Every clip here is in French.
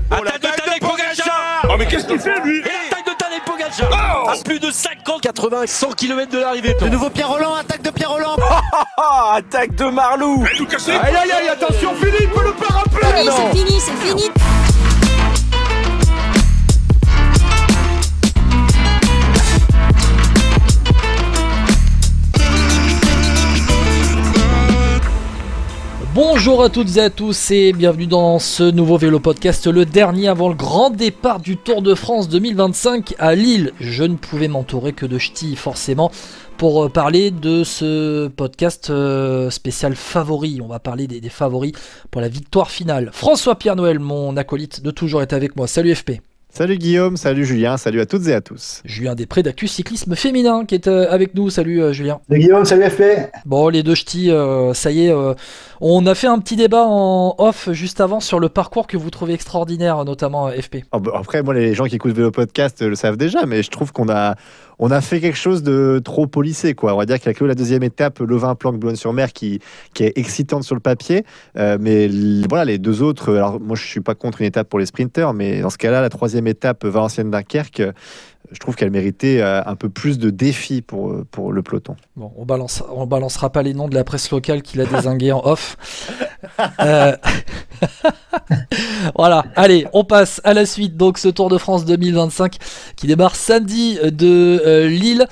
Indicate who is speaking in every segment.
Speaker 1: Attaque de Tadej Pogacar.
Speaker 2: Oh mais qu'est-ce qu'il fait lui?
Speaker 1: Et l'attaque de Tadej Pogacar à plus de 50, 80, 100 km de l'arrivée.
Speaker 3: De nouveau Pierre Rolland, attaque de Pierre Rolland.
Speaker 4: Attaque de Marlou.
Speaker 2: Allez Lucas,
Speaker 4: Aïe aïe aïe, attention Philippe, le pas rappeler.
Speaker 5: C'est fini.
Speaker 6: Bonjour à toutes et à tous et bienvenue dans ce nouveau vélo podcast, le dernier avant le grand départ du Tour de France 2025 à Lille. Je ne pouvais m'entourer que de ch'tis forcément pour parler de ce podcast spécial favoris. On va parler des favoris pour la victoire finale. François-Pierre Noël, mon acolyte de toujours, est avec moi. Salut FP.
Speaker 7: Salut Guillaume, salut Julien, salut à toutes et à tous.
Speaker 6: Julien Després d'Actu Cyclisme Féminin qui est avec nous. Salut Julien.
Speaker 8: Salut Guillaume, salut FP.
Speaker 6: Bon, les deux ch'tis, ça y est, on a fait un petit débat en off juste avant sur le parcours que vous trouvez extraordinaire, notamment FP.
Speaker 7: Oh, bah, après, moi, les gens qui écoutent Vélo Podcast le savent déjà, mais je trouve qu'on a fait quelque chose de trop polissé, quoi. On va dire qu'il y a que la deuxième étape, Levain-Planck, Boulogne-sur-Mer, qui est excitante sur le papier. Mais voilà, les deux autres, alors moi, je suis pas contre une étape pour les sprinters, mais dans ce cas-là, la troisième étape, Valenciennes-Dunkerque, je trouve qu'elle méritait un peu plus de défis pour le peloton.
Speaker 6: Bon, on balancera pas les noms de la presse locale qu'il a dézingué en off. Voilà, allez, on passe à la suite. Donc ce Tour de France 2025 qui démarre samedi de Lille.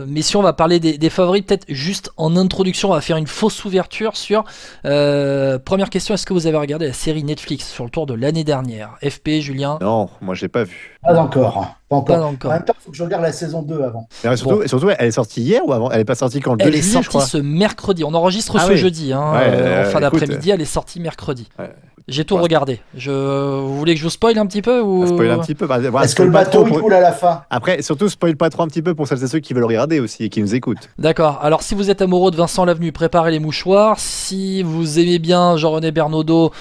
Speaker 6: Messieurs, on va parler des favoris. Peut-être juste en introduction, on va faire une fausse ouverture sur... première question, est-ce que vous avez regardé la série Netflix sur le Tour de l'année dernière? FP, Julien?
Speaker 7: Non, moi j'ai pas vu.
Speaker 8: Pas encore.
Speaker 6: Pas encore.
Speaker 8: En même temps, il faut que je regarde la saison 2 avant.
Speaker 7: Et surtout, elle est sortie hier ou avant? Elle est pas sortie quand le 2
Speaker 6: Elle est
Speaker 7: juillet,
Speaker 6: sortie
Speaker 7: je crois.
Speaker 6: ce mercredi. On enregistre ce
Speaker 7: oui.
Speaker 6: jeudi. En fin d'après-midi, elle est sortie mercredi.
Speaker 7: Ouais.
Speaker 6: J'ai tout regardé. Vous voulez que je vous spoil un petit peu ou...
Speaker 7: Spoil un petit peu.
Speaker 8: Est-ce que le bateau il coule à la fin?
Speaker 7: Après, surtout, spoil pas trop un petit peu pour celles et ceux qui veulent regarder aussi et qui nous écoutent.
Speaker 6: D'accord. Alors, si vous êtes amoureux de Vincent Lavenu, préparez les mouchoirs. Si vous aimez bien Jean-René Bernaudot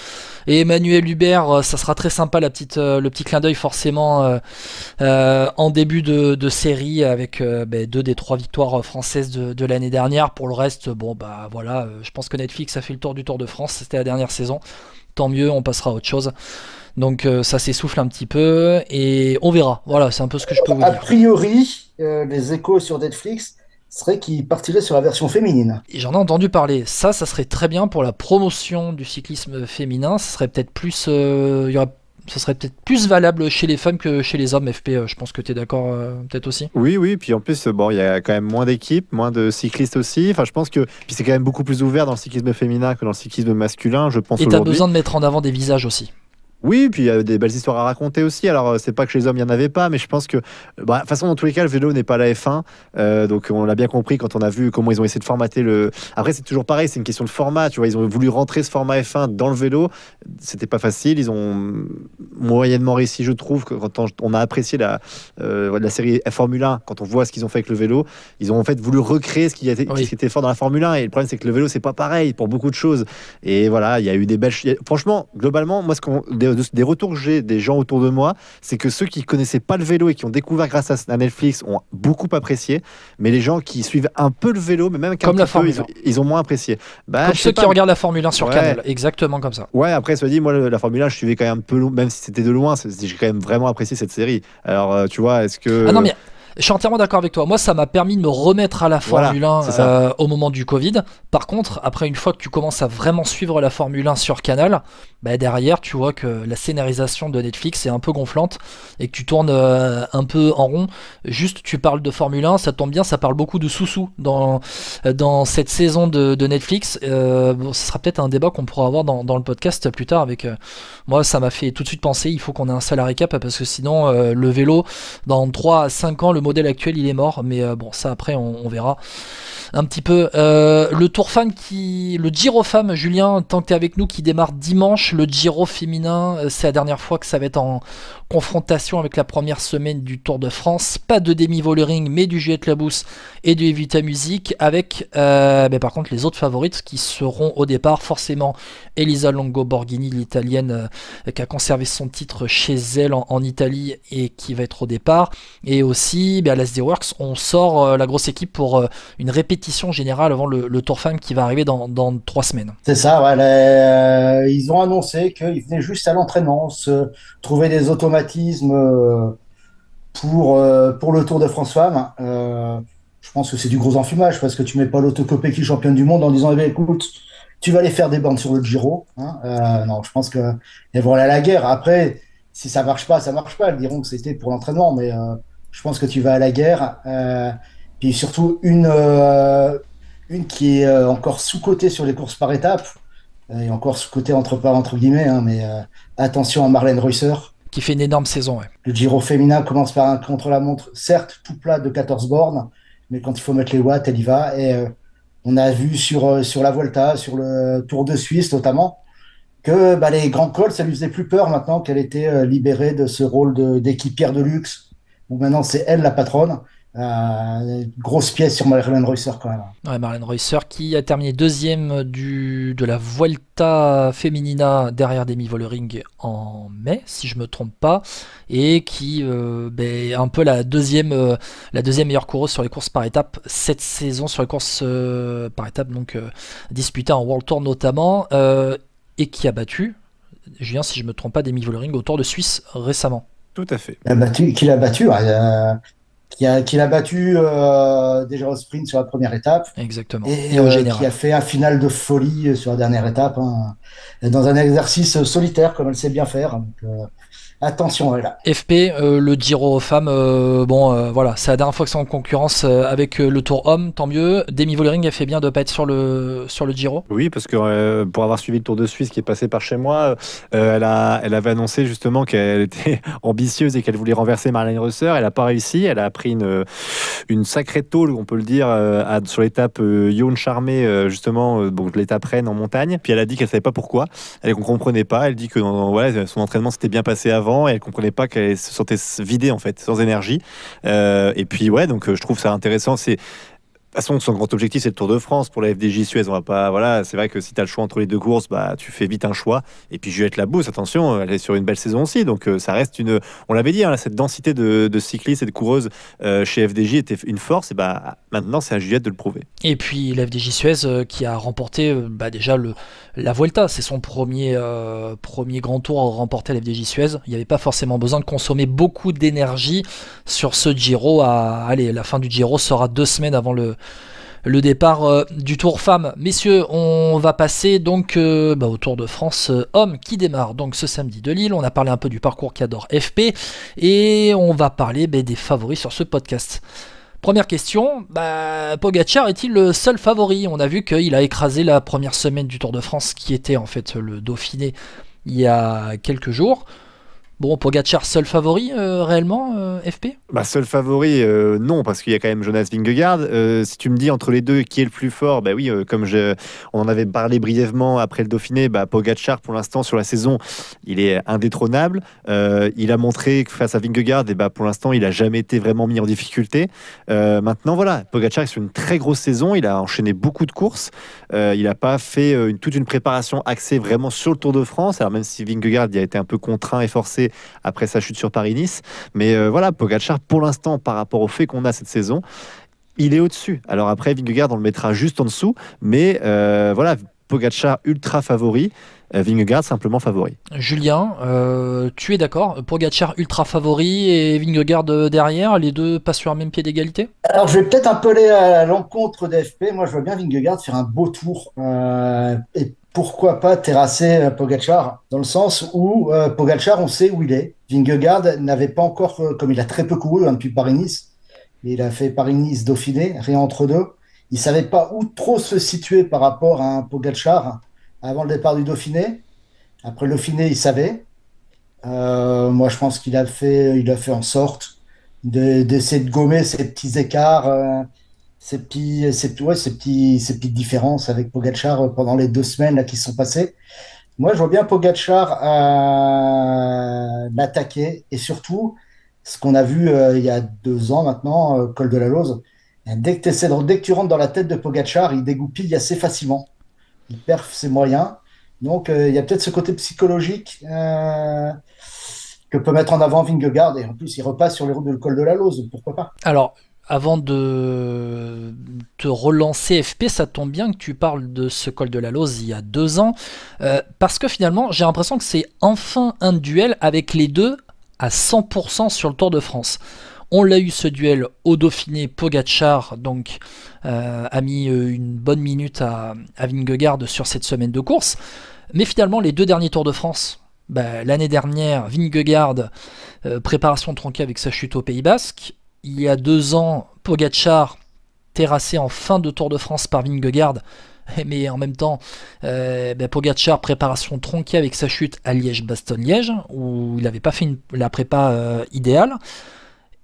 Speaker 6: et Emmanuel Hubert, ça sera très sympa le petit clin d'œil forcément en début de série avec 2 des 3 victoires françaises de l'année dernière. Pour le reste, je pense que Netflix a fait le tour du Tour de France. C'était la dernière saison. Tant mieux, on passera à autre chose. Donc ça s'essouffle un petit peu et on verra. Voilà, c'est un peu ce que je peux vous dire.
Speaker 8: A priori, les échos sur Netflix serait qu'il partirait sur la version féminine.
Speaker 6: Et j'en ai entendu parler. Ça serait très bien pour la promotion du cyclisme féminin. Ça serait peut-être plus, ça serait peut-être plus valable chez les femmes que chez les hommes. FP, je pense que tu es d'accord peut-être aussi.
Speaker 7: Oui. Puis en plus, il y a quand même moins d'équipes, moins de cyclistes aussi. Enfin, je pense que puis c'est quand même beaucoup plus ouvert dans le cyclisme féminin que dans le cyclisme masculin, je pense.
Speaker 6: Et tu as
Speaker 7: aujourd'hui
Speaker 6: besoin de mettre en avant des visages aussi.
Speaker 7: Oui, puis il y a des belles histoires à raconter aussi. Alors, c'est pas que chez les hommes, il n'y en avait pas, mais je pense que, de toute façon, dans tous les cas, le vélo n'est pas la F1. Donc, on l'a bien compris quand on a vu comment ils ont essayé de formater le. Après, c'est toujours pareil, c'est une question de format. Tu vois, ils ont voulu rentrer ce format F1 dans le vélo. C'était pas facile. Ils ont moyennement réussi, je trouve, que quand on a apprécié la série Formule 1, quand on voit ce qu'ils ont fait avec le vélo, ils ont en fait voulu recréer ce qui était fort dans la Formule 1. Et le problème, c'est que le vélo, c'est pas pareil pour beaucoup de choses. Et voilà, il y a eu des belles. Franchement, globalement, moi, des retours que j'ai des gens autour de moi, c'est que ceux qui connaissaient pas le vélo et qui ont découvert grâce à Netflix ont beaucoup apprécié, mais les gens qui suivent un peu le vélo, mais même
Speaker 6: comme la Formule 1,
Speaker 7: ils ont moins apprécié.
Speaker 6: Comme ceux qui regardent la Formule 1 sur Canal, exactement comme ça.
Speaker 7: Ouais, après, ça dit, moi, la Formule 1, je suivais quand même un peu, même si c'était de loin, j'ai quand même vraiment apprécié cette série. Alors, tu vois, est-ce que...
Speaker 6: Ah non, mais... Je suis entièrement d'accord avec toi. Moi, ça m'a permis de me remettre à la Formule 1 au moment du Covid. Par contre, après, une fois que tu commences à vraiment suivre la Formule 1 sur Canal, derrière, tu vois que la scénarisation de Netflix est un peu gonflante et que tu tournes un peu en rond. Juste, tu parles de Formule 1, ça tombe bien, ça parle beaucoup de sous-sous dans cette saison de Netflix. Ce sera peut-être un débat qu'on pourra avoir dans le podcast plus tard. Avec moi, ça m'a fait tout de suite penser, il faut qu'on ait un salary cap parce que sinon, le vélo, dans 3 à 5 ans, le modèle actuel il est mort, mais ça après on verra un petit peu. Le Tour Femme le Giro Femme, Julien, tant que tu es avec nous, qui démarre dimanche. Le Giro féminin, c'est la dernière fois que ça va être en confrontation avec la première semaine du Tour de France. Pas de Demi Vollering, mais du Juliette Labousse et du Evita Music, avec par contre les autres favorites qui seront au départ forcément Elisa Longo Borghini, l'italienne qui a conservé son titre chez elle en Italie et qui va être au départ, et aussi dit, à la SD Works, on sort la grosse équipe pour une répétition générale avant le Tour Femme qui va arriver dans 3 semaines.
Speaker 8: C'est ça, ouais, ils ont annoncé qu'ils venaient juste à l'entraînement, se trouver des automatismes pour le Tour de France Femmes. Je pense que c'est du gros enfumage parce que tu mets pas l'Autocopéki championne du monde en disant, eh bien, écoute, tu vas aller faire des bandes sur le Giro. Hein. Non, je pense qu'elles vont aller à la guerre. Après, si ça marche pas, ça marche pas. Elles diront que c'était pour l'entraînement, mais je pense que tu vas à la guerre. Puis surtout, une qui est encore sous-cotée sur les courses par étapes, et encore sous-cotée entre guillemets, hein, mais attention à Marlène Reusser.
Speaker 6: Qui fait une énorme saison, ouais.
Speaker 8: Le Giro féminin commence par un contre-la-montre, certes tout plat de 14 bornes, mais quand il faut mettre les watts, elle y va. Et on a vu sur la Vuelta, sur le Tour de Suisse notamment, que les grands cols, ça lui faisait plus peur maintenant qu'elle était libérée de ce rôle d'équipière de luxe, où maintenant c'est elle la patronne. Grosse pièce sur Marlène Reusser quand même.
Speaker 6: Ouais, Marlène Reusser qui a terminé deuxième de la Vuelta Femenina derrière Demi Vollering en mai, si je me trompe pas, et qui est un peu la deuxième meilleure coureuse sur les courses par étapes cette saison, sur les courses par étapes donc disputées en World Tour notamment, et qui a battu, Julien, si je me trompe pas, Demi Vollering au Tour de Suisse récemment.
Speaker 7: Tout à fait.
Speaker 8: Qui l'a battu, qui l'a battu déjà au sprint sur la première étape.
Speaker 6: Exactement.
Speaker 8: Et
Speaker 6: au général.
Speaker 8: Qui a fait un final de folie sur la dernière étape, hein, dans un exercice solitaire, comme elle sait bien faire. Donc, attention, elle là.
Speaker 6: FP, le Giro aux femmes, voilà, c'est la dernière fois que c'est en concurrence avec le Tour Homme, tant mieux. Demi Vollering a fait bien de ne pas être sur le Giro.
Speaker 7: Oui, parce que pour avoir suivi le Tour de Suisse qui est passé par chez moi, elle avait annoncé justement qu'elle était ambitieuse et qu'elle voulait renverser Marlène Reusser. Elle n'a pas réussi. Elle a pris une sacrée tôle, on peut le dire, sur l'étape Yonne Charmé, justement, donc l'étape Rennes en montagne. Puis elle a dit qu'elle ne savait pas pourquoi. Elle ne comprenait pas. Elle dit que son entraînement s'était bien passé avant et elle comprenait pas qu'elle se sentait vidée en fait, sans énergie. Et puis donc je trouve ça intéressant. De toute façon, son grand objectif, c'est le Tour de France pour la FDJ Suez. On va pas, voilà, c'est vrai que si tu as le choix entre les deux courses, tu fais vite un choix. Et puis Juliette Labousse, attention, elle est sur une belle saison aussi. Donc ça reste on l'avait dit, cette densité de cyclistes et de coureuses chez FDJ était une force. Et maintenant, c'est à Juliette de le prouver.
Speaker 6: Et puis la FDJ Suez qui a remporté déjà la Vuelta. C'est son premier grand tour à remporter la FDJ Suez. Il n'y avait pas forcément besoin de consommer beaucoup d'énergie sur ce Giro. La fin du Giro sera 2 semaines avant le départ du Tour Femmes. Messieurs, on va passer donc au Tour de France Hommes qui démarre donc ce samedi de Lille. On a parlé un peu du parcours qu'adore FP et on va parler des favoris sur ce podcast. Première question, Pogačar est-il le seul favori? On a vu qu'il a écrasé la première semaine du Tour de France qui était en fait le Dauphiné il y a quelques jours. Bon, Pogačar, seul favori réellement, FP?
Speaker 7: Seul favori, non, parce qu'il y a quand même Jonas Vingegaard. Si tu me dis entre les deux qui est le plus fort, oui, on en avait parlé brièvement après le Dauphiné, Pogačar pour l'instant sur la saison, il est indétrônable. Il a montré que face à Vingegaard, pour l'instant, il n'a jamais été vraiment mis en difficulté. Maintenant, voilà, Pogačar est sur une très grosse saison, il a enchaîné beaucoup de courses. Il n'a pas fait toute une préparation axée vraiment sur le Tour de France. Alors même si Vingegaard il a été un peu contraint et forcé après sa chute sur Paris-Nice, mais voilà, Pogačar pour l'instant par rapport au fait qu'on a cette saison, il est au-dessus. Alors après Vingegaard on le mettra juste en dessous, mais voilà, Pogačar ultra favori, Vingegaard simplement favori.
Speaker 6: Julien, tu es d'accord? Pogačar ultra favori et Vingegaard derrière, les deux passent sur un même pied d'égalité?
Speaker 8: Alors je vais peut-être un peu aller à l'encontre d'FP. Moi je vois bien Vingegaard faire un beau tour et pourquoi pas terrasser Pogačar, dans le sens où Pogačar, on sait où il est. Vingegaard n'avait pas encore, comme il a très peu couru depuis Paris-Nice, il a fait Paris-Nice, Dauphiné, rien entre deux. Il savait pas où trop se situer par rapport à un Pogačar avant le départ du Dauphiné. Après le Dauphiné, il savait. Moi, je pense qu'il a fait en sorte d'essayer de gommer ces petits écarts, ces petites différences avec Pogačar pendant les 2 semaines là, qui sont passées. Moi, je vois bien Pogačar l'attaquer et surtout, ce qu'on a vu il y a 2 ans maintenant, col de la Lose, dès que tu rentres dans la tête de Pogačar, il dégoupille assez facilement. Il perd ses moyens. Donc, il y a peut-être ce côté psychologique que que peut mettre en avant Vingegaard. Et en plus, il repasse sur les routes de col de la Lose, pourquoi pas.
Speaker 6: Alors, avant de te relancer FP, ça tombe bien que tu parles de ce col de la Lose il y a 2 ans, parce que finalement, j'ai l'impression que c'est enfin un duel avec les deux à 100% sur le Tour de France. On l'a eu ce duel au Dauphiné, Pogačar donc a mis une bonne minute à Vingegaard sur cette semaine de course, mais finalement les 2 derniers Tours de France, l'année dernière, Vingegaard, préparation tronquée avec sa chute au Pays Basque. Il y a 2 ans, Pogačar terrassé en fin de Tour de France par Vingegaard, mais en même temps, Pogačar, préparation tronquée avec sa chute à Liège-Bastogne-Liège, où il n'avait pas fait la prépa idéale.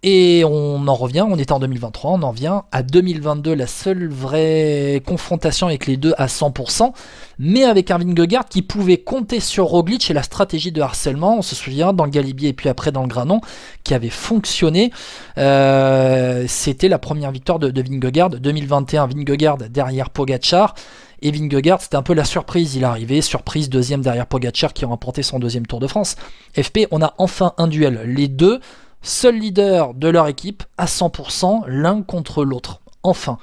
Speaker 6: Et on en revient, on était en 2023, on en vient à 2022, la seule vraie confrontation avec les deux à 100%, mais avec un Vingegaard qui pouvait compter sur Roglic et la stratégie de harcèlement, on se souvient, dans le Galibier et puis après dans le Granon, qui avait fonctionné. C'était la première victoire de Vingegaard, 2021, Vingegaard derrière Pogačar. Et Vingegaard, c'était un peu la surprise, il est arrivé, surprise, deuxième derrière Pogačar qui a remporté son 2e Tour de France. FP, on a enfin un duel, les deux seuls leaders de leur équipe à 100% l'un contre l'autre. Enfin,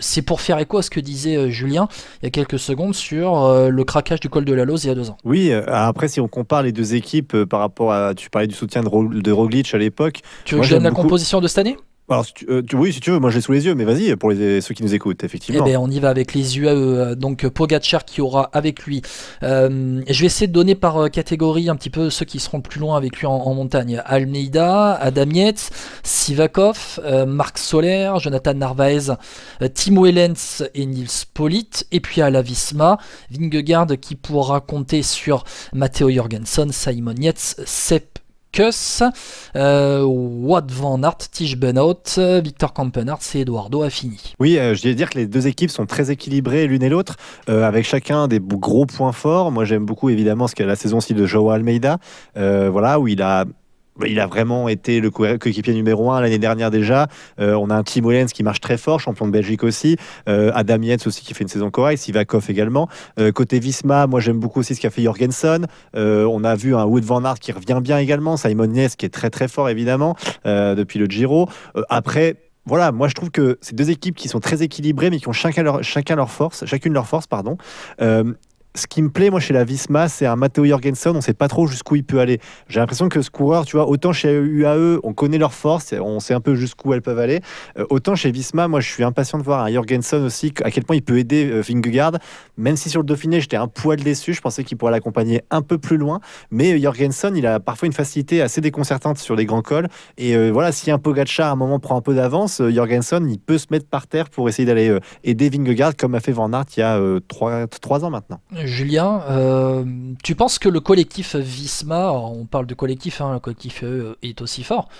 Speaker 6: c'est pour faire écho à ce que disait Julien il y a quelques secondes sur le craquage du col de la Lose il y a 2 ans.
Speaker 7: Oui, après si on compare les 2 équipes par rapport à, tu parlais du soutien de Roglic à l'époque.
Speaker 6: Tu veux que je donne la composition de cette année ?
Speaker 7: Alors, oui, si tu veux, moi je l'ai sous les yeux, mais vas-y, pour ceux qui nous écoutent, effectivement.
Speaker 6: Eh bien, on y va avec les UAE. Donc, Pogačar qui aura avec lui. Je vais essayer de donner par catégorie un petit peu ceux qui seront plus loin avec lui en montagne. Almeida, Adam Yates, Sivakov, Marc Soler, Jonathan Narvaez, Timo Ehlens et Nils Politt. Et puis à la Visma, Vingegaard qui pourra compter sur Matteo Jorgensen, Simon Yates, Sepp Kuss, Wout van Aert, Tige Benoot, Victor Kampenaerts et Eduardo Affini.
Speaker 7: Oui, je vais dire que les 2 équipes sont très équilibrées l'une et l'autre, avec chacun des gros points forts. Moi j'aime beaucoup évidemment la saison aussi de Joao Almeida, voilà, où il a vraiment été le coéquipier numéro 1 l'année dernière déjà. On a un Timo Ehlens qui marche très fort, champion de Belgique aussi. Adam Yates aussi qui fait une saison correcte. Sivakov également. Côté Visma, moi j'aime beaucoup aussi ce qu'a fait Jorgensen. On a vu un Wout van Aert qui revient bien également. Simon Yates qui est très très fort évidemment depuis le Giro. Après, voilà, moi je trouve que ces 2 équipes qui sont très équilibrées mais qui ont chacune leur force. Ce qui me plaît, moi, chez la Visma, c'est un Matteo Jorgensen. On ne sait pas trop jusqu'où il peut aller. J'ai l'impression que ce coureur, tu vois, autant chez UAE, on connaît leurs forces, on sait un peu jusqu'où elles peuvent aller. Autant chez Visma, moi, je suis impatient de voir un Jorgensen aussi, à quel point il peut aider Vingegaard. Même si sur le Dauphiné, j'étais un poil déçu. Je pensais qu'il pourrait l'accompagner un peu plus loin. Mais Jorgensen, il a parfois une facilité assez déconcertante sur les grands cols. Et voilà, si un Pogačar, à un moment, prend un peu d'avance, Jorgensen, il peut se mettre par terre pour essayer d'aller aider Vingegaard, comme a fait Van Aert il y a 3 ans maintenant.
Speaker 6: Julien, tu penses que le collectif Visma, on parle de collectif, le collectif est aussi fort,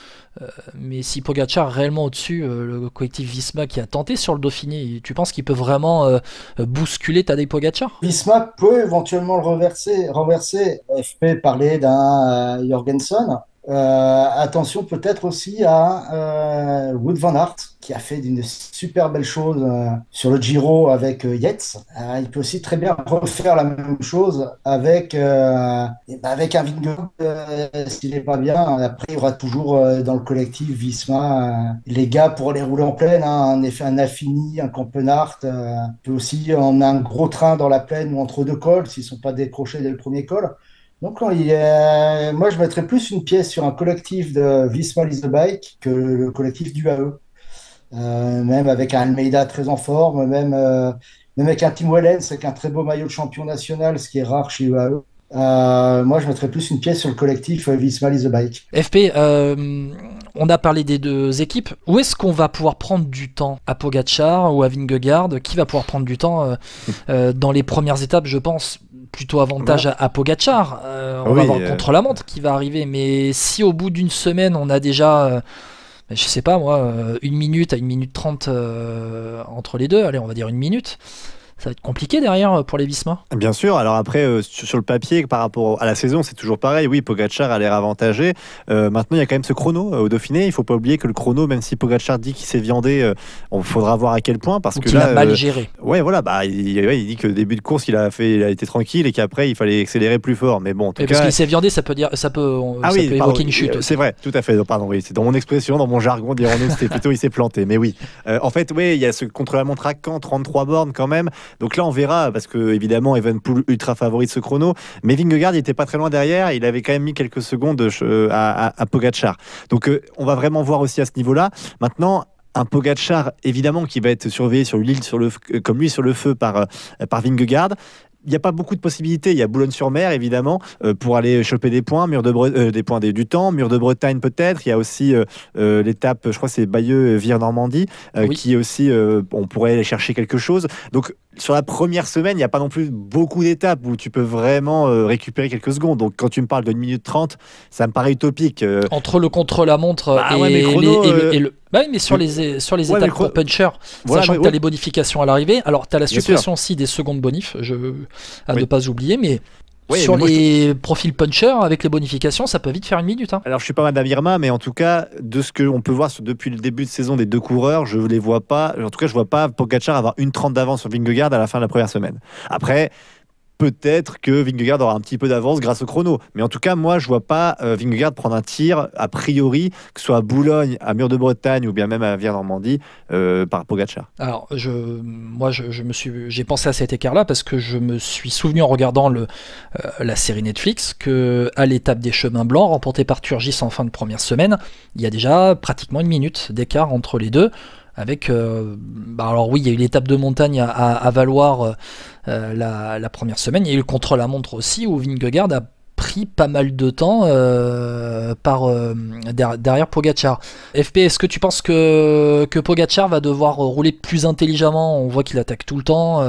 Speaker 6: mais si Pogačar est réellement au-dessus, le collectif Visma qui a tenté sur le Dauphiné, tu penses qu'il peut vraiment bousculer Tadej Pogačar ?
Speaker 8: Visma peut éventuellement le renverser. FP parlait d'un Jorgensen. Attention peut-être aussi à Wout van Aert qui a fait une super belle chose sur le Giro avec Yates. Il peut aussi très bien refaire la même chose avec un Vingegaard s'il n'est pas bien. Après il y aura toujours dans le collectif Visma les gars pour les rouler en plaine, un Affini, un Kampenaerts, peut aussi en un gros train dans la plaine ou entre 2 cols s'ils ne sont pas décrochés dès le premier col. Donc, moi, je mettrais plus une pièce sur un collectif de Visma Lease the Bike que le collectif du AE. Même avec un Almeida très en forme, même avec un Timo Ehlens, avec un très beau maillot de champion national, ce qui est rare chez UAE. Moi, je mettrais plus une pièce sur le collectif Visma Lease the Bike.
Speaker 6: FP, on a parlé des 2 équipes. Où est-ce qu'on va pouvoir prendre du temps ? À Pogačar ou à Vingegaard ? Qui va pouvoir prendre du temps dans les premières étapes, je pense plutôt avantage à Pogačar. On va avoir le contre-la-montre qui va arriver. Mais si au bout d'une semaine, on a déjà, je sais pas moi, 1 minute à 1 minute 30 entre les deux, allez, on va dire 1 minute. ça va être compliqué derrière pour les Visma.
Speaker 7: Bien sûr, alors après, sur le papier, par rapport à la saison, c'est toujours pareil. Oui, Pogacar a l'air avantagé. Maintenant, il y a quand même ce chrono au Dauphiné. Il ne faut pas oublier que le chrono, même si Pogacar dit qu'il s'est viandé, il faudra voir à quel point. Parce
Speaker 6: Ou
Speaker 7: que
Speaker 6: qu'il
Speaker 7: là,
Speaker 6: a mal géré.
Speaker 7: Ouais, voilà, il dit que le début de course, il a été tranquille et qu'après, il fallait accélérer plus fort. Mais bon, en tout cas,
Speaker 6: parce qu'il s'est viandé, ça peut évoquer une chute.
Speaker 7: C'est vrai, tout à fait. Pardon, oui, c'est dans mon expression, dans mon jargon, dirons-nous, c'était plutôt il s'est planté. Mais oui, en fait, oui, il y a ce contre-la-montre à Caen, 33 bornes quand même. Donc là, on verra, parce que évidemment, Evenepoel ultra favori de ce chrono. Mais Vingegaard, il était pas très loin derrière. Il avait quand même mis quelques secondes à Pogacar. Donc, on va vraiment voir aussi à ce niveau-là. Maintenant, un Pogacar, évidemment, qui va être surveillé sur l'île, comme lui sur le feu par Vingegaard. Il n'y a pas beaucoup de possibilités. Il y a Boulogne-sur-Mer, évidemment, pour aller choper des points, du temps, Mur de Bretagne peut-être. Il y a aussi l'étape, je crois que c'est Bayeux-Vire-Normandie,
Speaker 6: oui.
Speaker 7: qui aussi, on pourrait aller chercher quelque chose. Donc, sur la première semaine, il n'y a pas non plus beaucoup d'étapes où tu peux vraiment récupérer quelques secondes. Donc, quand tu me parles de 1 minute 30, ça me paraît utopique.
Speaker 6: Entre le contre-la-montre mais sur les étapes pour puncher, sachant que tu as les bonifications à l'arrivée. Alors, tu as la suppression aussi des secondes bonifs, à ne pas oublier, mais... Oui, sur les profils puncher, avec les bonifications, ça peut vite faire 1 minute. Hein.
Speaker 7: Alors, je ne suis pas Madame Irma, mais en tout cas, de ce qu'on peut voir depuis le début de saison des deux coureurs, je ne les vois pas. En tout cas, je ne vois pas Pogacar avoir 1:30 d'avance sur Vingegaard à la fin de la première semaine. Après, peut-être que Vingegaard aura un petit peu d'avance grâce au chrono. Mais en tout cas, moi, je ne vois pas Vingegaard prendre un tir, a priori, que ce soit à Boulogne, à Mur de Bretagne ou bien même à Vire-Normandie, par Pogacar.
Speaker 6: Alors, j'ai pensé à cet écart-là parce que je me suis souvenu en regardant la série Netflix qu'à l'étape des chemins blancs, remportée par Turgis en fin de première semaine, il y a déjà pratiquement 1 minute d'écart entre les deux. Avec, alors oui, il y a eu l'étape de montagne à Valoir la première semaine. Il y a eu le contre-la-montre aussi où Vingegaard a pris pas mal de temps derrière Pogacar. FP, est-ce que tu penses que Pogacar va devoir rouler plus intelligemment? On voit qu'il attaque tout le temps.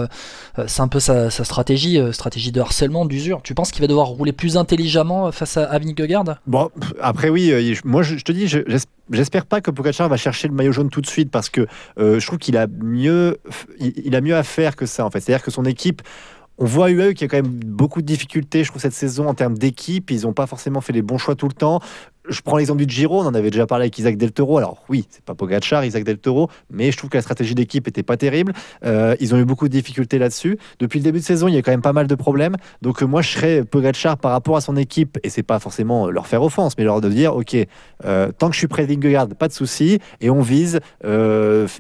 Speaker 6: C'est un peu sa stratégie de harcèlement, d'usure. Tu penses qu'il va devoir rouler plus intelligemment face à Vingegaard?
Speaker 7: Bon, après oui, moi je te dis, j'espère pas que Pogacar va chercher le maillot jaune tout de suite parce que je trouve qu'il a mieux à faire que ça en fait. C'est-à-dire que son équipe, on voit UAE qui a quand même beaucoup de difficultés, je trouve, cette saison en termes d'équipe. Ils n'ont pas forcément fait les bons choix tout le temps. Je prends l'exemple du Giro, on en avait déjà parlé avec Isaac Del Toro. Alors oui, c'est pas Pogacar, Isaac Del Toro, mais je trouve que la stratégie d'équipe était pas terrible. Ils ont eu beaucoup de difficultés là-dessus. Depuis le début de saison, il y a quand même pas mal de problèmes. Donc moi, je serais Pogacar par rapport à son équipe, et c'est pas forcément leur faire offense, mais leur de dire, ok, tant que je suis près de Vingegaard, pas de souci, et on vise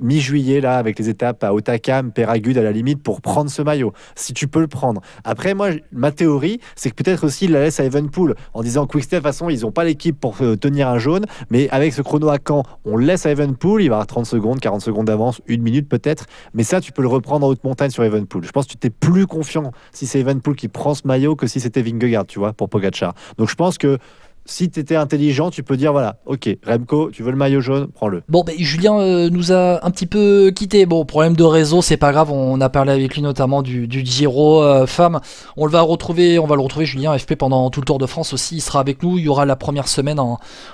Speaker 7: mi-juillet là avec les étapes à Hautacam, Peyragudes à la limite pour prendre ce maillot. Si tu peux le prendre. Après, moi, ma théorie, c'est que peut-être aussi il la laisse à Evenepoel en disant Quick-Step, de toute façon, ils ont pas l'équipe pour tenir un jaune, mais avec ce chrono à Caen, on le laisse à Evenepoel, il va avoir 30 secondes, 40 secondes d'avance, 1 minute peut-être, mais ça tu peux le reprendre en haute montagne sur Evenepoel. Je pense que tu t'es plus confiant si c'est Evenepoel qui prend ce maillot que si c'était Vingegaard, tu vois, pour Pogacar. Donc je pense que si tu étais intelligent, tu peux dire voilà, ok, Remco, tu veux le maillot jaune, prends-le.
Speaker 6: Bon, Julien nous a un petit peu quitté. Bon, problème de réseau, c'est pas grave. On a parlé avec lui notamment du Giro femmes. On va le retrouver, Julien FP pendant tout le Tour de France aussi. Il sera avec nous. Il y aura la première semaine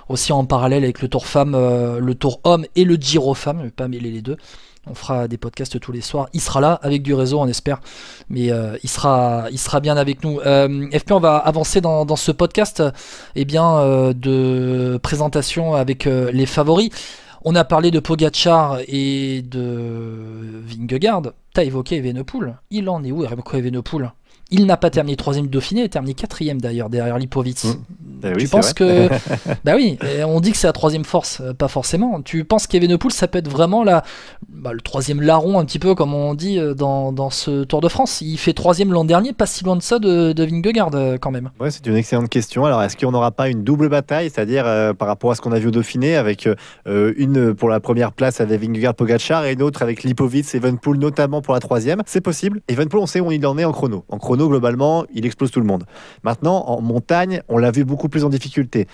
Speaker 6: aussi en parallèle avec le Tour femmes, le Tour homme et le Giro femmes. Je ne vais pas mêler les deux. On fera des podcasts tous les soirs. Il sera là avec du réseau, on espère. Mais il sera bien avec nous. FP, on va avancer dans ce podcast de présentation avec les favoris. On a parlé de Pogacar et de Vingegaard. T'as évoqué Evenepoel. Il en est où, Remco Evenepoel? Il n'a pas terminé 3e Dauphiné, il a terminé 4e d'ailleurs, derrière Lipovic. Tu penses que... Bah oui, on dit que c'est la 3e force, pas forcément. Tu penses qu'Evenepoel, ça peut être vraiment le 3e larron, un petit peu comme on dit dans ce Tour de France. Il fait 3e l'an dernier, pas si loin de ça de Vingegaard quand même.
Speaker 7: Ouais, c'est une excellente question. Alors, est-ce qu'on n'aura pas une double bataille, c'est-à-dire par rapport à ce qu'on a vu au Dauphiné, avec une pour la première place avec Vingegaard-Pogacar et une autre avec Lipovic et Evenepoel, notamment pour la 3e? C'est possible. Evenepoel, on sait où il en est en chrono. En chrono, globalement, il explose tout le monde. Maintenant, en montagne, on l'a vu beaucoup plus en difficulté.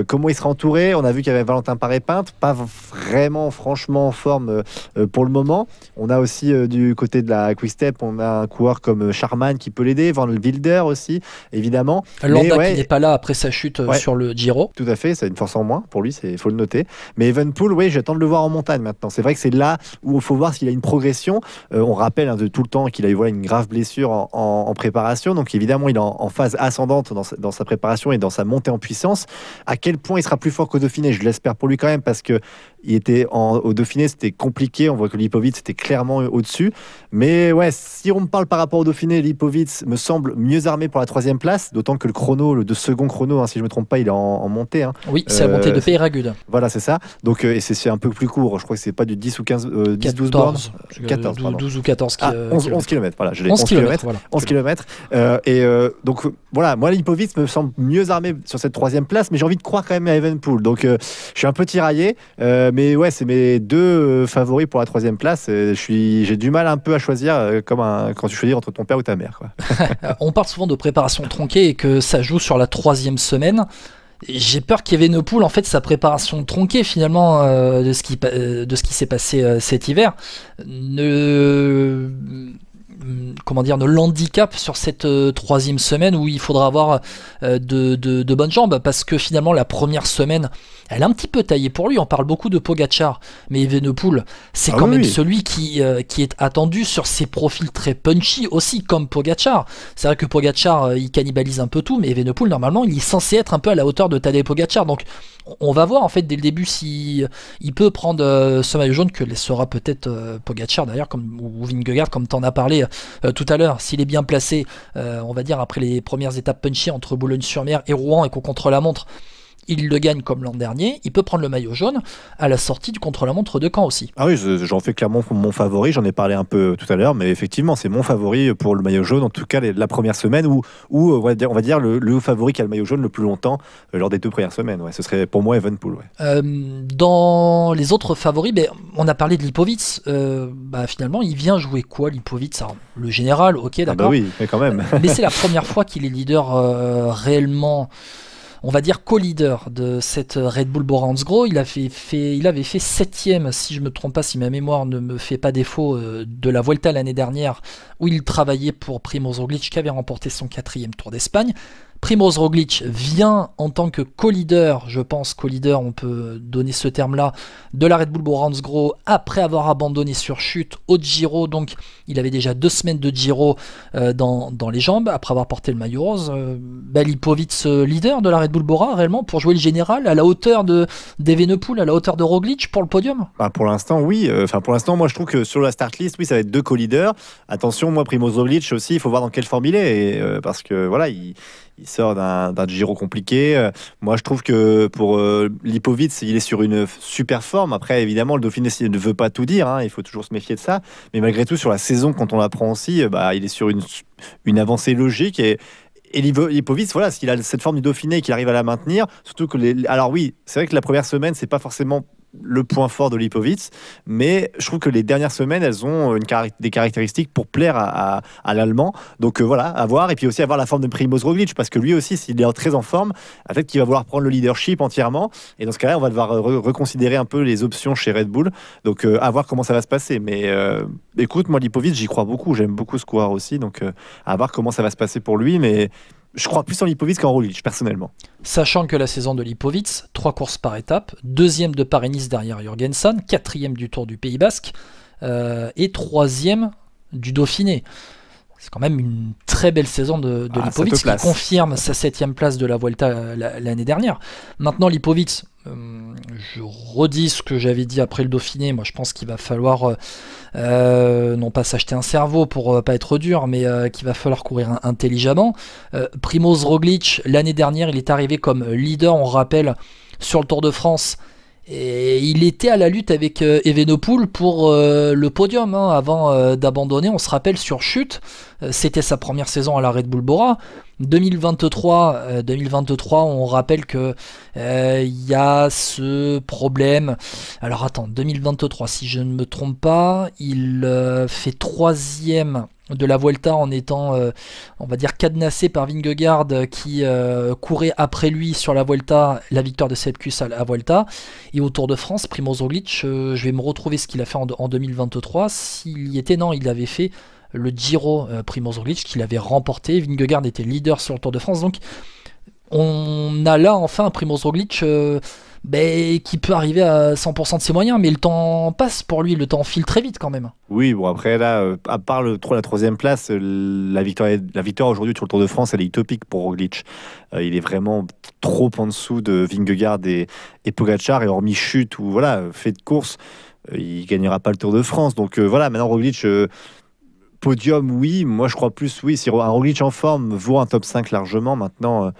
Speaker 7: Comment il sera entouré? On a vu qu'il y avait Valentin Paré-Pinte, pas vraiment franchement en forme pour le moment. On a aussi du côté de la Quick Step, on a un coureur comme Charman qui peut l'aider, Van Wilder aussi, évidemment.
Speaker 6: Landa qui n'est pas là après sa chute sur le Giro.
Speaker 7: Tout à fait, c'est une force en moins pour lui, il faut le noter. Mais Evenepoel, oui, j'attends de le voir en montagne maintenant. C'est vrai que c'est là où il faut voir s'il a une progression. On rappelle de tout le temps qu'il a eu une grave blessure en préparation, donc évidemment il est en phase ascendante dans sa préparation et dans sa montée en puissance. À quel point il sera plus fort qu'au Dauphiné, je l'espère pour lui quand même, parce que au Dauphiné c'était compliqué, on voit que Lipovic était clairement au-dessus, mais ouais, si on me parle par rapport au Dauphiné, Lipovic me semble mieux armé pour la 3e place, d'autant que le second chrono, si je me trompe pas, il est en montée.
Speaker 6: Oui, c'est la montée de Peyragudes.
Speaker 7: Voilà, c'est ça, donc et c'est un peu plus court, je crois que c'est pas du 10 ou 15 10-12 bornes,
Speaker 6: 14 12 ou 14
Speaker 7: 11 km, voilà, je l'ai
Speaker 6: 11 km, voilà.
Speaker 7: 11 km. Donc voilà, moi Lipovic me semble mieux armé sur cette 3e place, mais j'ai envie de croire quand même à Evenepoel, donc je suis un peu tiraillé, mais ouais, c'est mes deux favoris pour la 3e place. J'ai du mal un peu à choisir quand tu choisis entre ton père ou ta mère, quoi.
Speaker 6: On parle souvent de préparation tronquée et que ça joue sur la 3e semaine. J'ai peur qu'Evenepoel, en fait, sa préparation tronquée finalement de ce qui s'est passé cet hiver ne l'handicape sur cette 3e semaine où il faudra avoir de bonnes jambes, parce que finalement la première semaine elle est un petit peu taillée pour lui. On parle beaucoup de Pogacar, mais Evenepoel c'est quand même celui qui est attendu sur ses profils très punchy aussi, comme Pogacar. C'est vrai que Pogacar il cannibalise un peu tout, mais Evenepoel normalement il est censé être un peu à la hauteur de Tadej Pogacar, donc on va voir en fait dès le début si il peut prendre ce maillot jaune que laissera peut-être Pogacar d'ailleurs, ou Vingegaard comme tu en as parlé tout à l'heure. S'il est bien placé, on va dire après les premières étapes punchy entre Boulogne-sur-Mer et Rouen, et qu'on contre-la-montre il le gagne comme l'an dernier, il peut prendre le maillot jaune à la sortie du contre-la-montre de Caen aussi.
Speaker 7: Ah oui, j'en fais clairement mon favori, j'en ai parlé un peu tout à l'heure, mais effectivement c'est mon favori pour le maillot jaune, en tout cas la première semaine où on va dire le favori qui a le maillot jaune le plus longtemps lors des 2 premières semaines. Ouais, ce serait pour moi Evenepoel. Ouais.
Speaker 6: Dans les autres favoris, on a parlé de Lipovic, finalement il vient jouer quoi Lipovic? Le général, ok, d'accord.
Speaker 7: Oui, mais quand même.
Speaker 6: Mais c'est la première fois qu'il est leader réellement, on va dire co-leader de cette Red Bull Bora-Hansgrohe. Il avait fait 7e, si je me trompe pas, si ma mémoire ne me fait pas défaut, de la Vuelta l'année dernière, où il travaillait pour Primoz Roglic, qui avait remporté son 4e Tour d'Espagne. Primoz Roglic vient en tant que co-leader, je pense co-leader, on peut donner ce terme-là, de la Red Bull Bora-Hansgrohe après avoir abandonné sur chute au Giro. Donc il avait déjà 2 semaines de Giro dans les jambes après avoir porté le maillot rose. Lipovic leader de la Red Bull Bora réellement pour jouer le général à la hauteur d'Evenepoel, à la hauteur de Roglic pour le podium?
Speaker 7: Pour l'instant oui, pour l'instant moi je trouve que sur la start list oui ça va être 2 co-leaders. Attention, moi Primoz Roglic aussi, il faut voir dans quelle forme il est, parce que voilà, il sort d'un Giro compliqué. Moi, je trouve que pour Lipovic, il est sur une super forme. Après, évidemment, le Dauphiné ne veut pas tout dire. Il faut toujours se méfier de ça. Mais malgré tout, sur la saison, quand on la prend aussi, il est sur une avancée logique. Et Lipovic, voilà, s'il a cette forme du Dauphiné et qu'il arrive à la maintenir, surtout que alors oui, c'est vrai que la première semaine, c'est pas forcément le point fort de Lipovic, mais je trouve que les dernières semaines elles ont des caractéristiques pour plaire à l'Allemand, donc voilà, à voir. Et puis aussi avoir la forme de Primoz Roglic, parce que lui aussi s'il est très en forme, peut-être qu'il va vouloir prendre le leadership entièrement, et dans ce cas-là on va devoir reconsidérer un peu les options chez Red Bull, donc à voir comment ça va se passer. Mais écoute, moi Lipovic j'y crois beaucoup, j'aime beaucoup ce coureur aussi, donc à voir comment ça va se passer pour lui, mais je crois plus en Lipovic qu'en Roglic, personnellement.
Speaker 6: Sachant que la saison de Lipovic, 3 courses par étape, 2e de Paris-Nice derrière Jürgensen, 4e du Tour du Pays Basque, et 3e du Dauphiné. C'est quand même une très belle saison de Lipovic, qui confirme sa 7e place de la Vuelta l'année dernière. Maintenant, Lipovic, je redis ce que j'avais dit après le Dauphiné. Moi, je pense qu'il va falloir non pas s'acheter un cerveau pour pas être dur, mais qu'il va falloir courir intelligemment. Primoz Roglic, l'année dernière, il est arrivé comme leader, on rappelle, sur le Tour de France. Et il était à la lutte avec Evenepoel pour le podium avant d'abandonner, on se rappelle, sur chute. C'était sa première saison à la Red Bull Bora. 2023, on rappelle que il y a ce problème. Alors attends, 2023, si je ne me trompe pas, il fait 3e de la Vuelta en étant, on va dire, cadenassé par Vingegaard qui courait après lui sur la Vuelta, la victoire de Sepp Kuss à la Vuelta. Et au Tour de France, Primož Roglic, je vais me retrouver ce qu'il a fait en 2023. S'il y était, non, il avait fait le Giro Primož Roglic qu'il avait remporté. Vingegaard était leader sur le Tour de France. Donc on a là enfin un Primož Roglic qui peut arriver à 100% de ses moyens, mais le temps passe pour lui, le temps file très vite quand même.
Speaker 7: Oui, bon après là, à part la 3e place, la victoire aujourd'hui sur le Tour de France, elle est utopique pour Roglic. Il est vraiment trop en dessous de Vingegaard et Pogačar, et hormis chute ou voilà, fait de course, il gagnera pas le Tour de France. Donc voilà, maintenant Roglic, podium, oui, moi je crois plus, oui, si un Roglic en forme vaut un top 5 largement. Maintenant,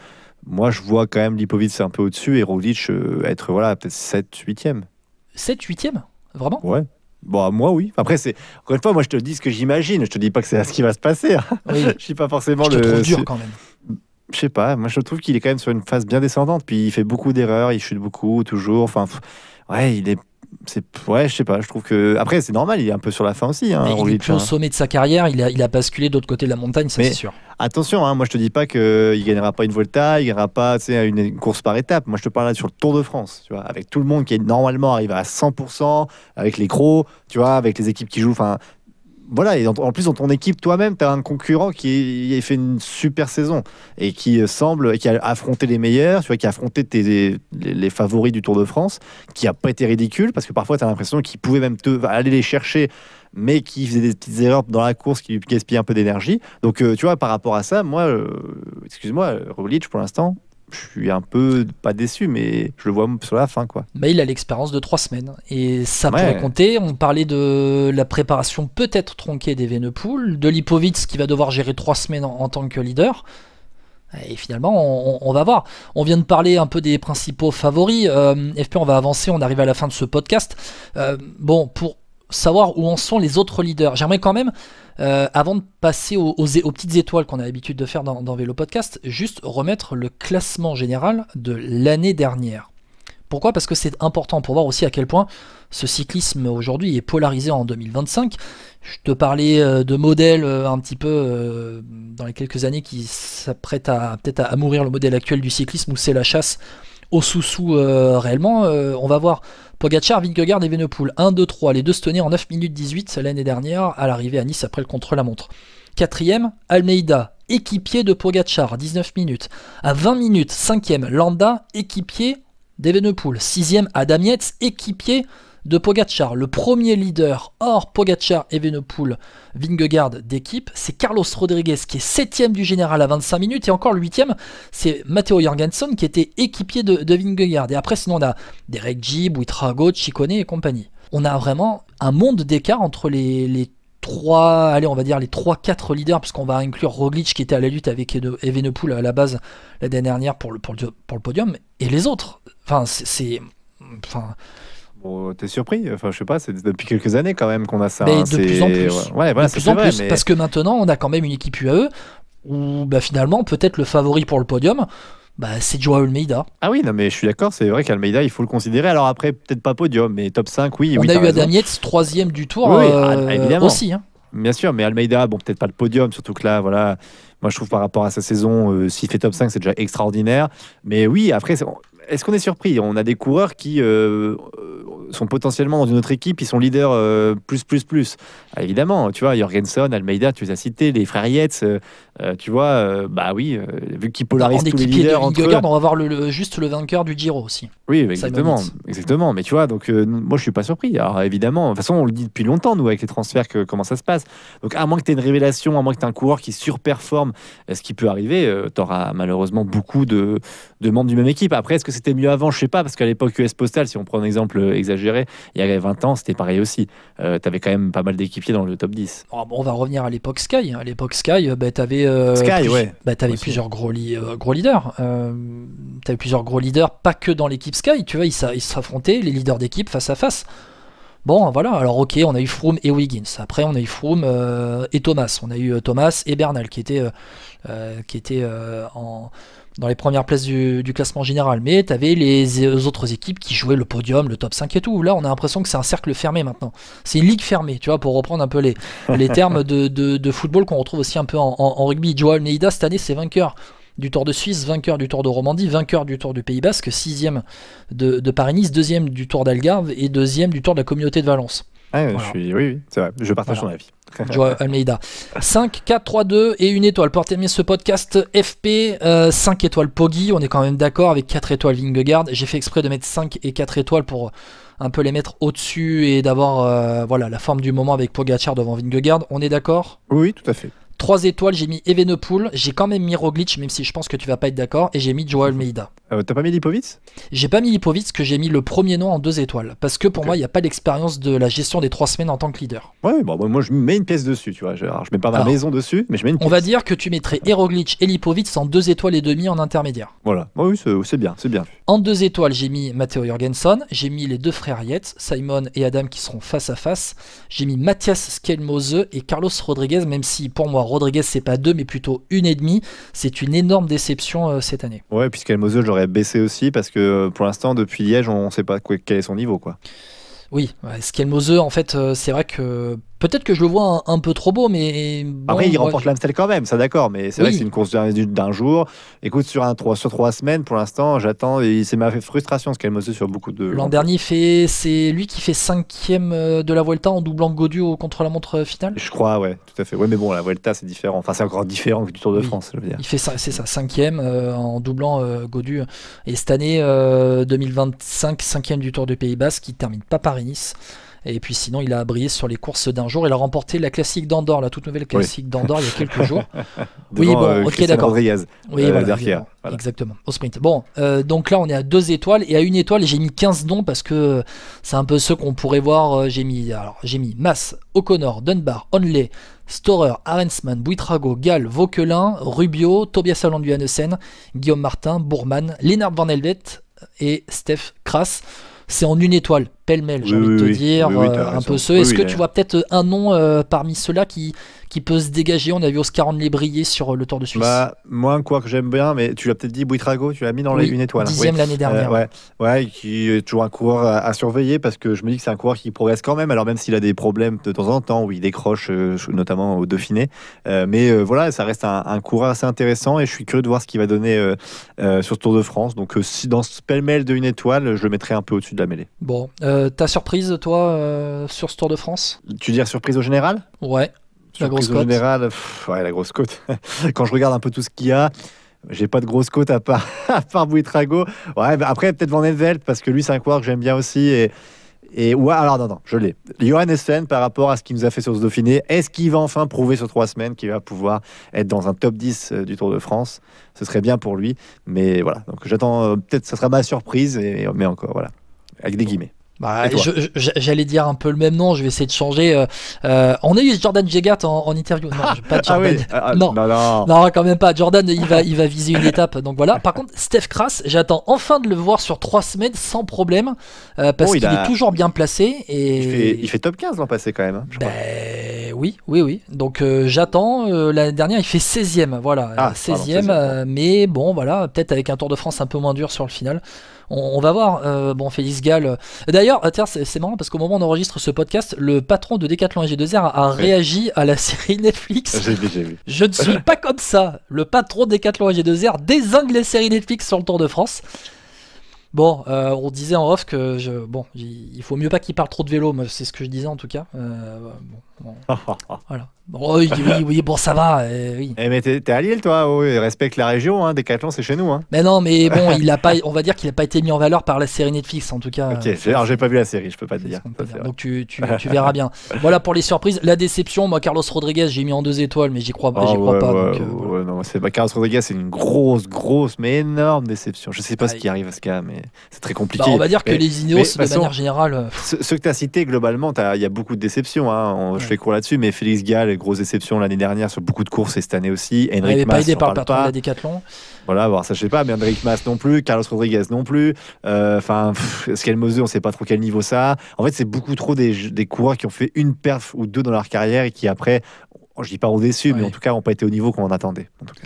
Speaker 7: moi je vois quand même Lipovic c'est un peu au-dessus et Roglic être voilà, peut-être 7, 8e.
Speaker 6: 7, 8e? Vraiment?
Speaker 7: Ouais. Bon, moi, oui. Après, encore une fois, moi, je te dis ce que j'imagine. Je te dis pas que c'est ce qui va se passer.
Speaker 6: Oui.
Speaker 7: Je suis pas forcément
Speaker 6: je te trouve dur quand même.
Speaker 7: Je sais pas. Moi, je trouve qu'il est quand même sur une phase bien descendante. Puis, il fait beaucoup d'erreurs. Il chute beaucoup, toujours. Enfin, ouais, ouais, je sais pas. Je trouve que après, c'est normal. Il est un peu sur la fin aussi. Hein,
Speaker 6: il est plus au sommet de sa carrière. Il a basculé de l'autre côté de la montagne, ça c'est sûr.
Speaker 7: Attention, hein, moi, je te dis pas qu'il gagnera pas une Volta, il gagnera pas une course par étape. Moi, je te parle là sur le Tour de France, tu vois, avec tout le monde qui est normalement arrivé à 100%, avec les crocs, tu vois, avec les équipes qui jouent. Enfin, voilà. Et en plus, dans ton équipe, toi-même, tu as un concurrent qui a fait une super saison et qui a affronté les meilleurs, tu vois, qui a affronté les favoris du Tour de France, qui a pas été ridicule parce que parfois, tu as l'impression qu'il pouvait même aller les chercher, mais qui faisait des petites erreurs dans la course qui lui gaspillaient un peu d'énergie. Donc, tu vois, par rapport à ça, moi, excuse-moi, Roglic, pour l'instant, je suis un peu, pas déçu, mais je le vois sur la fin, quoi.
Speaker 6: Mais il a l'expérience de 3 semaines, et ça pourrait compter. On parlait de la préparation peut-être tronquée d'Evenepoel, de Lipovic qui va devoir gérer 3 semaines en tant que leader. Et finalement, on va voir. On vient de parler un peu des principaux favoris. FP, on va avancer, on arrive à la fin de ce podcast. Pour savoir où en sont les autres leaders, j'aimerais quand même, avant de passer aux petites étoiles qu'on a l'habitude de faire dans Vélo Podcast, juste remettre le classement général de l'année dernière. Pourquoi ? Parce que c'est important pour voir aussi à quel point ce cyclisme aujourd'hui est polarisé en 2025. Je te parlais de modèles un petit peu dans les quelques années qui s'apprêtent peut-être à mourir, le modèle actuel du cyclisme où c'est la chasse au sous-sous réellement. On va voir Pogačar, Vingegaard et Evenepoel. 1, 2, 3. Les deux se tenaient en 9 minutes 18 l'année dernière à l'arrivée à Nice après le contre-la-montre. 4e, Almeida, équipier de Pogačar, 19 minutes. À 20 minutes, 5e, Landa, équipier d'Evenepoel. 6e, Adam Yates, équipier de Pogačar. Le premier leader hors Pogačar, Evenepoel, Vingegaard d'équipe, c'est Carlos Rodriguez qui est 7e du général à 25 minutes, et encore le 8e, c'est Matteo Jorgensen qui était équipier de Vingegaard. Et après, sinon, on a Derek Gibb, Buitrago, Ciccone et compagnie. On a vraiment un monde d'écart entre les 3-4 leaders, parce qu'on va inclure Roglic qui était à la lutte avec Evenepoel à la base l'année dernière pour le podium, et les autres.
Speaker 7: Bon, t'es surpris? Enfin, je sais pas, c'est depuis quelques années quand même qu'on a ça.
Speaker 6: Mais de plus en plus.
Speaker 7: Ouais, voilà,
Speaker 6: de plus en plus, parce que maintenant, on a quand même une équipe UAE où finalement, peut-être le favori pour le podium, c'est Joao Almeida.
Speaker 7: Ah oui, non mais je suis d'accord, c'est vrai qu'Almeida, il faut le considérer. Alors après, peut-être pas podium, mais top 5, oui.
Speaker 6: On a eu Adam Yates, 3e du tour, évidemment. Aussi. Hein.
Speaker 7: Bien sûr, mais Almeida, bon, peut-être pas le podium, surtout que là, voilà, moi je trouve par rapport à sa saison, s'il fait top 5, c'est déjà extraordinaire. Mais oui, après, est-ce qu'on est surpris? On a des coureurs qui sont potentiellement dans une autre équipe, ils sont leaders plus. Ah, évidemment, tu vois, Jorgensen, Almeida, tu les as cités, les frères Yates, tu vois, vu qu'ils polarisent tous les leaders entre eux.
Speaker 6: On va voir juste le vainqueur du Giro aussi.
Speaker 7: Oui, exactement. Mais tu vois, donc moi je suis pas surpris. Alors évidemment, de toute façon, on le dit depuis longtemps, nous, avec les transferts, comment ça se passe. Donc à moins que tu aies une révélation, à moins que tu aies un coureur qui surperforme, ce qui peut arriver, tu auras malheureusement beaucoup de membres du même équipe. Après, est-ce que c'était mieux avant? Je sais pas, parce qu'à l'époque US Postal, si on prend un exemple exagéré, il y a 20 ans, c'était pareil aussi. Tu avais quand même pas mal d'équipiers dans le top 10.
Speaker 6: On va revenir à l'époque Sky. À l'époque Sky, t'avais plusieurs gros leaders. T'avais plusieurs gros leaders, pas que dans l'équipe Sky. Tu vois, ils s'affrontaient, les leaders d'équipe, face à face. Bon, voilà. Alors, ok, on a eu Froome et Wiggins. Après, on a eu Froome et Thomas. On a eu Thomas et Bernal qui étaient dans les premières places du classement général. Mais tu avais les autres équipes qui jouaient le podium, le top 5 et tout. Là, on a l'impression que c'est un cercle fermé maintenant. C'est une ligue fermée, tu vois, pour reprendre un peu les termes de football qu'on retrouve aussi un peu en rugby. Joao Almeida, cette année, c'est vainqueur du Tour de Suisse, vainqueur du Tour de Romandie, vainqueur du Tour du Pays Basque, 6e de Paris-Nice, 2e du Tour d'Algarve et 2e du Tour de la Communauté de Valence.
Speaker 7: Ah, voilà. Oui, c'est vrai, je partage ton avis.
Speaker 6: Joao Almeida. 5, 4, 3, 2 et 1 étoile. Pour terminer ce podcast FP, 5 étoiles Poggi, on est quand même d'accord avec 4 étoiles Vingegaard. J'ai fait exprès de mettre 5 et 4 étoiles pour un peu les mettre au-dessus et d'avoir la forme du moment avec Pogacar devant Vingegaard. On est d'accord ?
Speaker 7: Oui, tout à fait.
Speaker 6: 3 étoiles, j'ai mis Evenepoel, j'ai quand même mis Roglic, même si je pense que tu vas pas être d'accord, et j'ai mis Joao Almeida.
Speaker 7: T'as pas mis Lipovic ?
Speaker 6: J'ai pas mis Lipovic, que j'ai mis le premier nom en 2 étoiles, parce que pour moi, il n'y a pas d'expérience de la gestion des 3 semaines en tant que leader.
Speaker 7: Ouais, bon, moi je mets une pièce dessus, tu vois. Je mets pas ma maison dessus, mais je mets une pièce.
Speaker 6: On va dire que tu mettrais Roglic et Lipovic en 2 étoiles et demi en intermédiaire.
Speaker 7: Voilà, oui, c'est bien.
Speaker 6: En 2 étoiles, j'ai mis Matteo Jorgensen, j'ai mis les 2 frères Yates, Simon et Adam qui seront face à face, j'ai mis Matthias Skelmose et Carlos Rodriguez, même si pour moi Rodriguez c'est pas 2 mais plutôt 1,5, c'est une énorme déception cette année.
Speaker 7: Ouais, puis Skelmose je l'aurais baissé aussi parce que pour l'instant depuis Liège on sait pas quel est son niveau quoi.
Speaker 6: Oui, Skelmose en fait c'est vrai que peut-être que je le vois un peu trop beau, mais bon,
Speaker 7: après il remporte l'Amstel quand même, ça d'accord, mais c'est vrai que c'est une course d'un jour. Écoute, sur 3 semaines pour l'instant j'attends, et c'est ma frustration Skelmose sur beaucoup de...
Speaker 6: L'an dernier c'est lui qui fait 5e de la Vuelta en doublant Gaudu au contre-la-montre finale.
Speaker 7: Je crois, ouais, tout à fait. Ouais, mais bon, la Vuelta c'est différent, enfin c'est encore différent que du Tour de France, je veux dire.
Speaker 6: Il fait ça, c'est ça, 5e en doublant Gaudu, et cette année 2025 5e du Tour du Pays Basque, qui termine pas Paris-Nice. Et puis sinon, il a brillé sur les courses d'un jour. Il a remporté la classique d'Andorre, la toute nouvelle classique d'Andorre il y a quelques jours.
Speaker 7: Oui, bon, ok, d'accord. Rodriguez,
Speaker 6: oui, voilà. Exactement, au sprint. Bon, donc là, on est à 2 étoiles, et à 1 étoile, j'ai mis 15 noms parce que c'est un peu ceux qu'on pourrait voir. J'ai mis Mas, O'Connor, Dunbar, Onley, Storer, Arensman, Buitrago, Gall, Vauquelin, Rubio, Tobias Allan Johannessen, Guillaume Martin, Bourman, Lennart Van Helvet et Steph Kras. C'est en 1 étoile, pêle-mêle, j'ai envie de te dire, un peu ceux. Est-ce que tu vois peut-être un nom parmi ceux-là qui peut se dégager? On a vu Oscar Onley briller sur le Tour de Suisse.
Speaker 7: Moi, un coureur que j'aime bien, mais tu l'as peut-être dit, Buitrago, tu l'as mis dans les 1 étoile.
Speaker 6: 10e l'année dernière.
Speaker 7: Ouais, qui est toujours un coureur à surveiller, parce que je me dis que c'est un coureur qui progresse quand même, alors même s'il a des problèmes de temps en temps, où il décroche, notamment au Dauphiné. Mais voilà, ça reste un coureur assez intéressant, et je suis curieux de voir ce qu'il va donner sur ce Tour de France. Donc si dans ce pêle-mêle de 1 étoile, je le mettrai un peu au-dessus de la mêlée.
Speaker 6: Bon, ta surprise, toi, sur ce Tour de France?
Speaker 7: Tu dis surprise au général?
Speaker 6: Ouais. La grosse côte.
Speaker 7: Générale, la grosse côte. Quand je regarde un peu tout ce qu'il y a, j'ai pas de grosse côte à part Buitrago. Ouais, bah après peut-être Van Helvet, parce que lui c'est un coureur que j'aime bien aussi. Alors non, je l'ai. Johannessen, par rapport à ce qu'il nous a fait sur ce Dauphiné, est-ce qu'il va enfin prouver sur 3 semaines qu'il va pouvoir être dans un top 10 du Tour de France? Ce serait bien pour lui, mais voilà. Donc j'attends, peut-être ça sera ma surprise, mais encore voilà, avec des guillemets.
Speaker 6: J'allais dire un peu le même nom, je vais essayer de changer. On a eu Jordan Jegat en interview. Non, pas Jordan. Non, quand même pas. Jordan, il va viser une étape. Donc voilà. Par contre, Steph Kras, j'attends enfin de le voir sur 3 semaines sans problème, parce qu'il est toujours bien placé. Et...
Speaker 7: Il fait top 15 l'an passé quand même. Hein,
Speaker 6: oui. Donc j'attends. L'année dernière, il fait 16e. Voilà, 16e. Mais bon, voilà, peut-être avec un Tour de France un peu moins dur sur le final. On va voir. Félix Gall. D'ailleurs, c'est marrant parce qu'au moment où on enregistre ce podcast, le patron de Decathlon G2R a réagi à la série Netflix.
Speaker 7: J'ai vu.
Speaker 6: Je ne suis pas comme ça. Le patron de Decathlon G2R dézingue les séries Netflix sur le Tour de France. Bon, on disait en off que il faut mieux pas qu'il parle trop de vélo, mais c'est ce que je disais en tout cas. Voilà. Oui, bon, ça va. Oui.
Speaker 7: Mais t'es à Lille, toi. Oui, respecte la région. Hein. Decathlon, c'est chez nous. Hein.
Speaker 6: Mais non, mais bon, on va dire qu'il a pas été mis en valeur par la série Netflix, en tout cas.
Speaker 7: Ok. Alors, j'ai pas vu la série, je peux pas te dire.
Speaker 6: Donc tu verras bien. Voilà pour les surprises. La déception, moi, Carlos Rodriguez, j'ai mis en 2 étoiles, mais j'y crois pas.
Speaker 7: Non, Carlos Rodriguez, c'est une grosse, mais énorme déception. Je sais pas ce qui arrive à ce gars, mais c'est très compliqué.
Speaker 6: On va dire que les Ineos, de manière générale.
Speaker 7: Ceux que tu as cités, globalement, il y a beaucoup de déceptions. Hein. Je fais court là-dessus, mais Félix Gall, grosse déception l'année dernière sur beaucoup de courses, et cette année aussi.
Speaker 6: Henrik Mas, pas aidé par le patron de la Decathlon.
Speaker 7: Voilà, ça je sais pas, mais Henrik Mas non plus, Carlos Rodriguez non plus. Skelmose, on sait pas trop quel niveau ça a. En fait, c'est beaucoup trop des coureurs qui ont fait une perf ou 2 dans leur carrière et qui après je dis pas ont déçu, mais
Speaker 6: Ouais.
Speaker 7: en tout cas, n'ont pas été au niveau qu'on en attendait. En tout cas.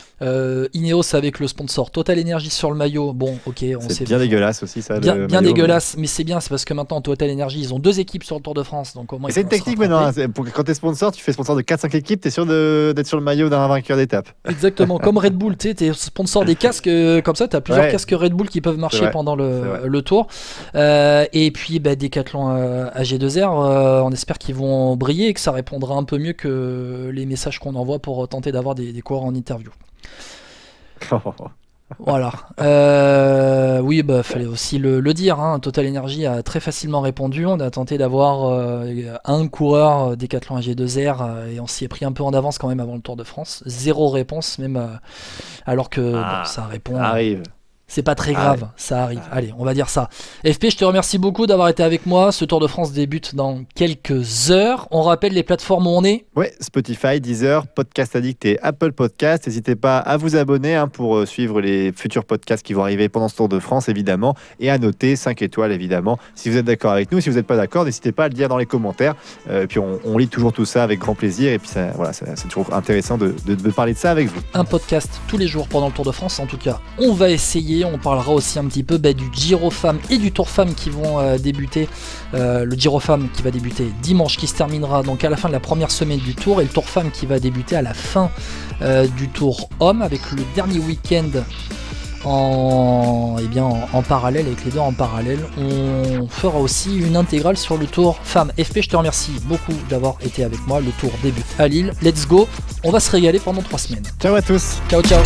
Speaker 6: Ineos avec le sponsor Total Energy sur le maillot. Bon, ok, on
Speaker 7: C'est
Speaker 6: sait
Speaker 7: bien dégueulasse aussi, ça.
Speaker 6: Bien,
Speaker 7: le
Speaker 6: bien
Speaker 7: maillot.
Speaker 6: dégueulasse, mais c'est bien, c'est parce que maintenant Total Energy, ils ont 2 équipes sur le Tour de France, donc au moins
Speaker 7: Et
Speaker 6: ils
Speaker 7: c'est une
Speaker 6: pourront se
Speaker 7: technique
Speaker 6: rattraper.
Speaker 7: maintenant. Quand t'es sponsor, tu fais sponsor de 4-5 équipes, t'es sûr d'être sur le maillot d'un vainqueur d'étape.
Speaker 6: Exactement, comme Red Bull, tu sais, t'es sponsor des casques, comme ça, t'as plusieurs
Speaker 7: Ouais.
Speaker 6: casques Red Bull qui peuvent marcher
Speaker 7: vrai,
Speaker 6: pendant
Speaker 7: vrai.
Speaker 6: le Tour. Et puis Decathlon AG2R, on espère qu'ils vont briller et que ça répondra un peu mieux que les messages qu'on envoie pour tenter d'avoir des coureurs en interview. Voilà. Oui, fallait aussi le dire. Hein. Total Energy a très facilement répondu. On a tenté d'avoir un coureur Decathlon AG2R et on s'y est pris un peu en avance quand même avant le Tour de France. 0 réponse, même alors que ça répond.
Speaker 7: Arrive.
Speaker 6: C'est pas très grave, ça arrive. Allez, on va dire ça. FP, je te remercie beaucoup d'avoir été avec moi. Ce Tour de France débute dans quelques heures. On rappelle les plateformes où on est.
Speaker 7: Ouais, Spotify, Deezer, Podcast Addict et Apple Podcast. N'hésitez pas à vous abonner pour suivre les futurs podcasts qui vont arriver pendant ce Tour de France, évidemment, et à noter 5 étoiles, évidemment. Si vous êtes d'accord avec nous, si vous n'êtes pas d'accord, n'hésitez pas à le dire dans les commentaires. Puis on lit toujours tout ça avec grand plaisir. Et puis c'est toujours intéressant de parler de ça avec vous.
Speaker 6: Un podcast tous les jours pendant le Tour de France. En tout cas, on va essayer. On parlera aussi un petit peu du Giro Femmes et du Tour Femmes qui vont débuter. Le Giro Femmes qui va débuter dimanche, qui se terminera donc à la fin de la première semaine du Tour, et le Tour Femmes qui va débuter à la fin du Tour Homme, avec le dernier week-end en parallèle, avec les deux en parallèle. On fera aussi une intégrale sur le Tour Femmes. FP, je te remercie beaucoup d'avoir été avec moi. Le Tour débute à Lille. Let's go. On va se régaler pendant 3 semaines.
Speaker 7: Ciao à tous.
Speaker 6: Ciao, ciao.